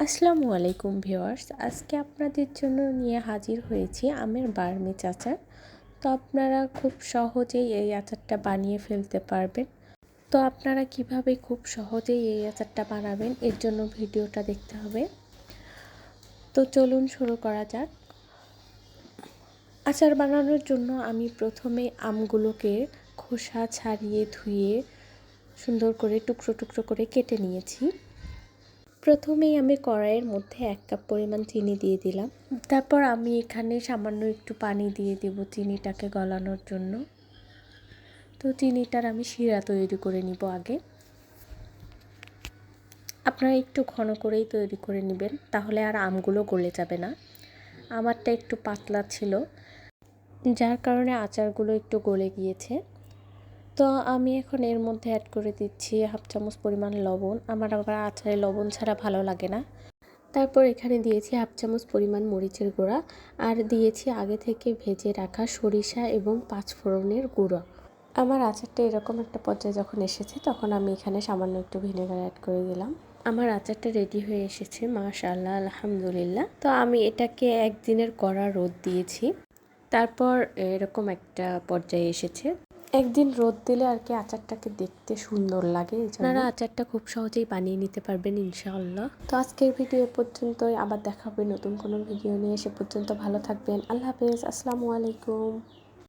আসসালামু আলাইকুম ভিউয়ার্স, আজকে আপনাদের জন্য নিয়ে হাজির হয়েছি আমের বার্মিজ আচার। তো আপনারা খুব সহজেই এই আচারটা বানিয়ে ফেলতে পারবেন। তো আপনারা কিভাবে খুব সহজেই এই আচারটা বানাবেন এর জন্য ভিডিওটা দেখতে হবে। তো চলুন শুরু করা যাক। আচার বানানোর জন্য আমি প্রথমে আমগুলোকে খোসা ছাড়িয়ে ধুয়ে সুন্দর করে টুকরো টুকরো করে কেটে নিয়েছি। প্রথমেই আমি কড়াইয়ের মধ্যে 1 কাপ পরিমাণ চিনি দিয়ে দিলাম। তারপর আমি এখানে সামান্য একটু পানি দিয়ে দেব চিনিটাকে গলানোর জন্য। তো চিনিটার আমি শিরা তৈরি করে নিব আগে। আপনারা একটু ঘন করেই তৈরি করে নেবেন, তাহলে আর আমগুলো গলে যাবে না। আমারটা একটু পাতলা ছিল, যার কারণে আচারগুলো একটু গলে গিয়েছে। তো আমি এখন এর মধ্যে অ্যাড করে দিচ্ছি 1/2 চামচ পরিমাণ লবণ। আমার আবার আচারে লবণ ছাড়া ভালো লাগে না। তারপর এখানে দিয়েছি 1/2 চামচ পরিমাণ মরিচের গুঁড়া, আর দিয়েছি আগে থেকে ভেজে রাখা সরিষা এবং 5 ফোড়নের গুঁড়ো। আমার আচারটা এরকম একটা পর্যায়ে যখন এসেছে, তখন আমি এখানে সামান্য একটু ভিনেগার অ্যাড করে দিলাম। আমার আচারটা রেডি হয়ে এসেছে, মাশাআল্লাহ, আলহামদুলিল্লাহ। তো আমি এটাকে একদিনের কড়া রোদ দিয়েছি। তারপর এরকম একটা পর্যায়ে এসেছে। একদিন রোদ দিলে আর কি আচারটাকে দেখতে সুন্দর লাগে। আপনারা আচারটা খুব সহজেই বানিয়ে নিতে পারবেন ইনশাআল্লাহ। তো আজকের ভিডিও পর্যন্তই, আবার দেখা হবে নতুন কোনো ভিডিও নিয়ে। সে পর্যন্ত ভালো থাকবেন। আল্লাহ হাফেজ, আসসালামু আলাইকুম।